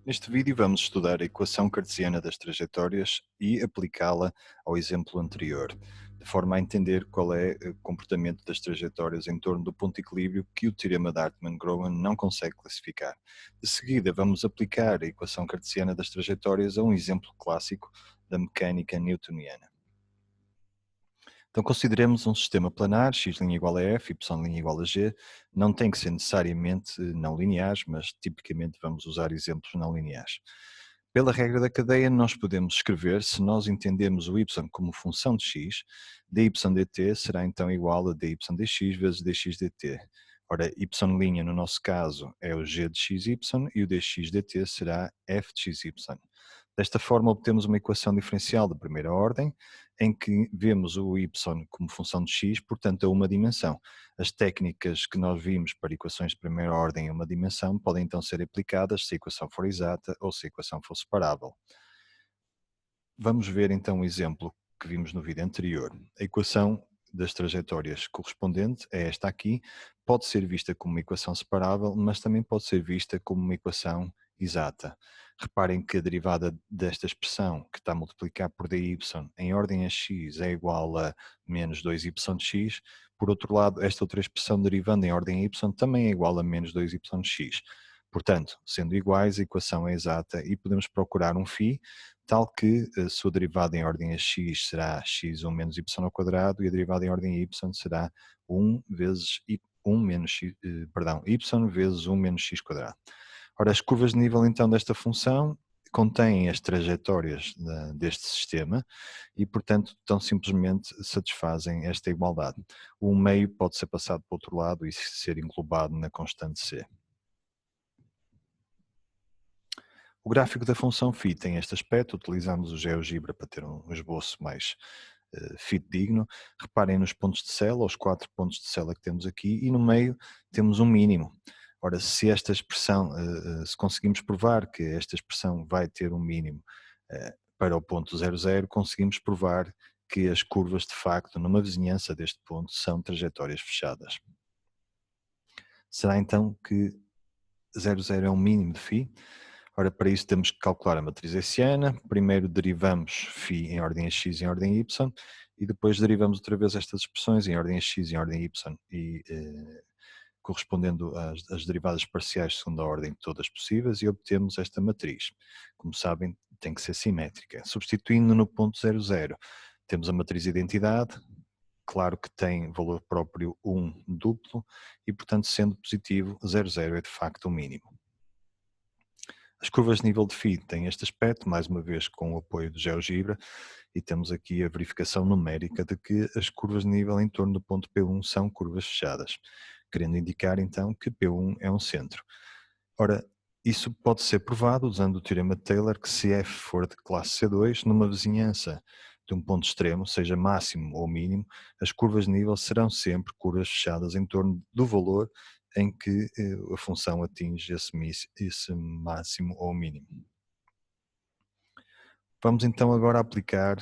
Neste vídeo vamos estudar a equação cartesiana das trajetórias e aplicá-la ao exemplo anterior, de forma a entender qual é o comportamento das trajetórias em torno do ponto de equilíbrio que o teorema de Hartmann-Groen não consegue classificar. De seguida vamos aplicar a equação cartesiana das trajetórias a um exemplo clássico da mecânica newtoniana. Então consideremos um sistema planar, x' igual a f, y' igual a g, não tem que ser necessariamente não lineares, mas tipicamente vamos usar exemplos não lineares. Pela regra da cadeia, nós podemos escrever, se nós entendemos o y como função de x, dy dt será então igual a dy dx vezes dx dt. Ora, y' no nosso caso é o g de xy e o dx dt será f de xy. Desta forma obtemos uma equação diferencial de primeira ordem, em que vemos o y como função de x, portanto a uma dimensão. As técnicas que nós vimos para equações de primeira ordem a uma dimensão podem então ser aplicadas se a equação for exata ou se a equação for separável. Vamos ver então um exemplo que vimos no vídeo anterior. A equação das trajetórias correspondente a esta aqui pode ser vista como uma equação separável, mas também pode ser vista como uma equação exata. Reparem que a derivada desta expressão, que está a multiplicar por dy em ordem a x é igual a menos 2y de x. Por outro lado, esta outra expressão derivando em ordem a y também é igual a menos 2y de x. Portanto, sendo iguais, a equação é exata e podemos procurar um φ tal que a sua derivada em ordem a x será x1 menos y ao quadrado e a derivada em ordem a y será 1 vezes y vezes 1 menos x quadrado. Ora, as curvas de nível então desta função contêm as trajetórias deste sistema e, portanto, tão simplesmente satisfazem esta igualdade. O meio pode ser passado para o outro lado e ser englobado na constante c. O gráfico da função φ tem este aspecto, utilizamos o GeoGebra para ter um esboço mais fidedigno. Reparem nos pontos de célula, os 4 pontos de célula que temos aqui, e no meio temos um mínimo. Ora, se esta expressão, se conseguimos provar que esta expressão vai ter um mínimo para o ponto 00, conseguimos provar que as curvas de facto numa vizinhança deste ponto são trajetórias fechadas. Será então que 00 é um mínimo de φ? Ora, para isso temos que calcular a matriz hessiana. Primeiro derivamos φ em ordem a x e em ordem a y e depois derivamos outra vez estas expressões em ordem a x e em ordem a y e correspondendo às derivadas parciais de segunda ordem todas possíveis e obtemos esta matriz. Como sabem, tem que ser simétrica. Substituindo no ponto 00, temos a matriz de identidade, claro que tem valor próprio 1 duplo e, portanto, sendo positivo, 00 é de facto o mínimo. As curvas de nível de φ têm este aspecto, mais uma vez com o apoio do GeoGebra, e temos aqui a verificação numérica de que as curvas de nível em torno do ponto P1 são curvas fechadas, querendo indicar então que P1 é um centro. Ora, isso pode ser provado usando o teorema de Taylor, que se f for de classe C2, numa vizinhança de um ponto extremo, seja máximo ou mínimo, as curvas de nível serão sempre curvas fechadas em torno do valor em que a função atinge esse máximo ou mínimo. Vamos então agora aplicar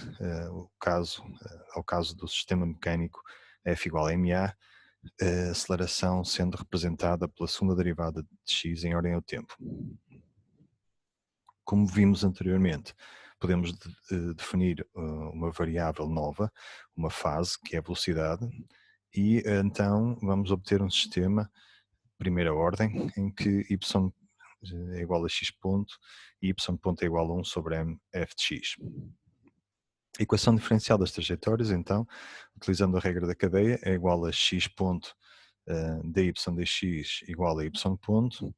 ao caso do sistema mecânico F igual a ma, a aceleração sendo representada pela segunda derivada de x em ordem ao tempo. Como vimos anteriormente, podemos definir uma variável nova, uma fase, que é a velocidade, e então vamos obter um sistema primeira ordem, em que y é igual a x ponto e y ponto é igual a 1 sobre m f de x. A equação diferencial das trajetórias, então, utilizando a regra da cadeia, é igual a x ponto dy dx igual a y ponto,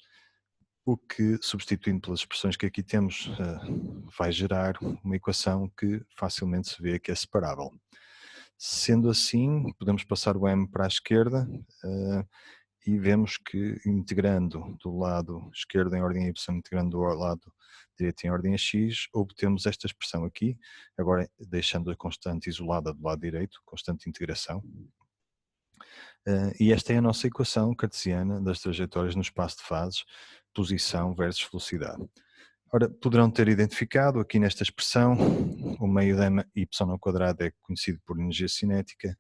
o que, substituindo pelas expressões que aqui temos, vai gerar uma equação que facilmente se vê que é separável. Sendo assim, podemos passar o m para a esquerda e vemos que integrando do lado esquerdo em ordem a y, integrando do lado direito em ordem a x, obtemos esta expressão aqui, agora deixando a constante isolada do lado direito, constante de integração. E esta é a nossa equação cartesiana das trajetórias no espaço de fases, posição versus velocidade. Ora, poderão ter identificado aqui nesta expressão, o meio da y ao quadrado é conhecido por energia cinética,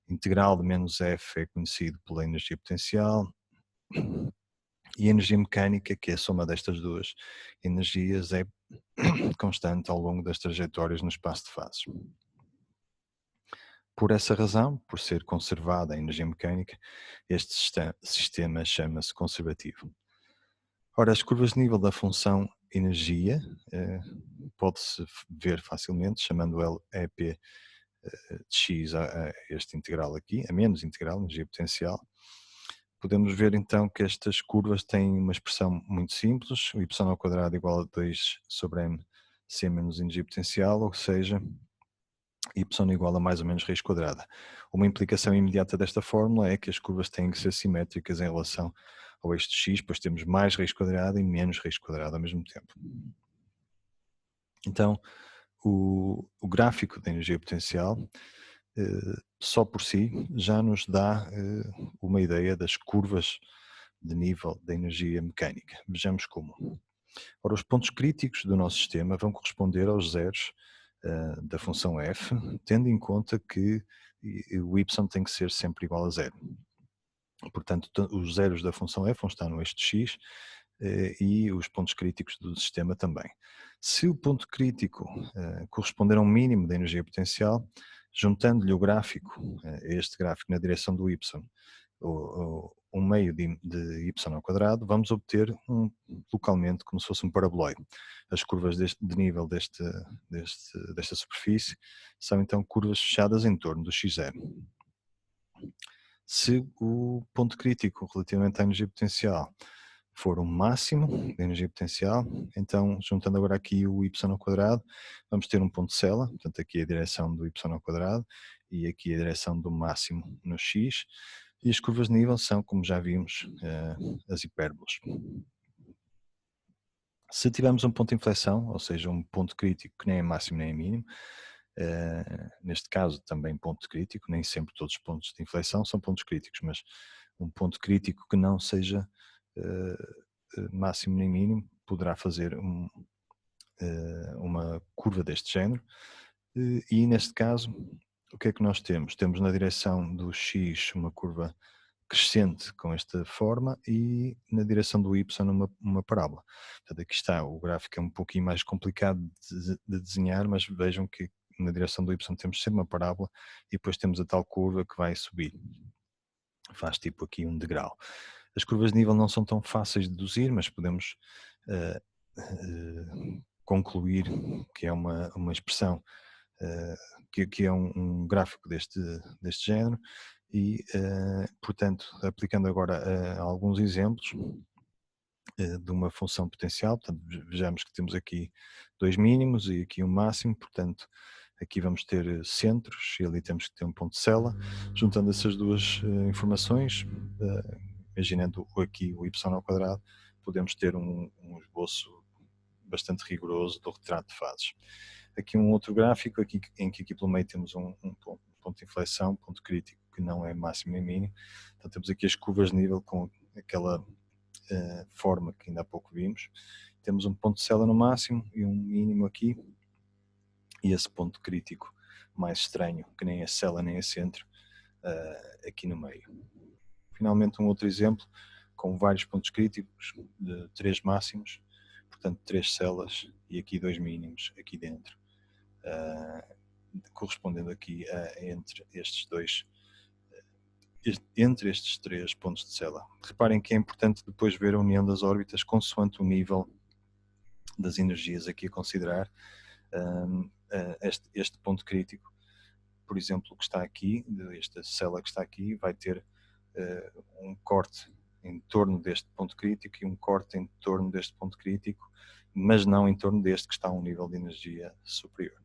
integral de menos f é conhecido pela energia potencial, E a energia mecânica, que é a soma destas duas energias, é constante ao longo das trajetórias no espaço de fases. Por essa razão, por ser conservada a energia mecânica, este sistema chama-se conservativo. Ora, as curvas de nível da função energia pode-se ver facilmente, chamando ela EP de x a este integral aqui, a menos integral, energia potencial. Podemos ver então que estas curvas têm uma expressão muito simples, o y ao quadrado igual a 2 sobre m c menos energia potencial, ou seja, y igual a mais ou menos raiz quadrada. Uma implicação imediata desta fórmula é que as curvas têm que ser simétricas em relação ao eixo de x, pois temos mais raiz quadrada e menos raiz quadrada ao mesmo tempo. Então, o gráfico da energia potencial, só por si, já nos dá uma ideia das curvas de nível da energia mecânica. Vejamos como. Ora, os pontos críticos do nosso sistema vão corresponder aos zeros da função f, tendo em conta que o y tem que ser sempre igual a zero. Portanto, os zeros da função f vão estar no eixo de x e os pontos críticos do sistema também. Se o ponto crítico corresponder a um mínimo da energia potencial, juntando-lhe o gráfico, este gráfico na direção do y, um meio de y ao quadrado, vamos obter localmente como se fosse um paraboloide. As curvas de nível desta superfície são então curvas fechadas em torno do x0. Se o ponto crítico relativamente à energia potencial for o máximo da energia potencial, então juntando agora aqui o y ao quadrado, vamos ter um ponto cela, portanto aqui a direção do y ao quadrado e aqui a direção do máximo no x, e as curvas de nível são, como já vimos, as hipérbolas. Se tivermos um ponto de inflexão, ou seja, um ponto crítico que nem é máximo nem é mínimo, neste caso também ponto crítico, nem sempre todos os pontos de inflexão são pontos críticos, mas um ponto crítico que não seja máximo nem mínimo poderá fazer uma curva deste género, e neste caso o que é que nós temos? Temos na direção do x uma curva crescente com esta forma e na direção do y uma parábola. Portanto, aqui está, o gráfico é um pouquinho mais complicado de desenhar, mas vejam que na direção do y temos sempre uma parábola e depois temos a tal curva que vai subir. Faz tipo aqui um degrau. As curvas de nível não são tão fáceis de deduzir, mas podemos concluir que é uma expressão, que é um gráfico deste género e, portanto, aplicando agora alguns exemplos de uma função potencial, portanto, vejamos que temos aqui dois mínimos e aqui um máximo, portanto, aqui vamos ter centros e ali temos que ter um ponto de cela. Juntando essas duas informações, imaginando aqui o y ao quadrado, podemos ter um esboço bastante rigoroso do retrato de fases. Aqui um outro gráfico, em que aqui pelo meio temos um ponto de inflexão, ponto crítico, que não é máximo nem mínimo. Então temos aqui as curvas de nível com aquela forma que ainda há pouco vimos. Temos um ponto de cela no máximo e um mínimo aqui, e esse ponto crítico mais estranho, que nem é cela nem é centro, aqui no meio. Finalmente um outro exemplo, com vários pontos críticos, de 3 máximos, portanto 3 celas e aqui 2 mínimos aqui dentro, correspondendo aqui entre estes 3 pontos de cela. Reparem que é importante depois ver a união das órbitas consoante o nível das energias aqui a considerar. Este ponto crítico, por exemplo, que está aqui, esta cela que está aqui, vai ter um corte em torno deste ponto crítico e um corte em torno deste ponto crítico, mas não em torno deste que está a um nível de energia superior.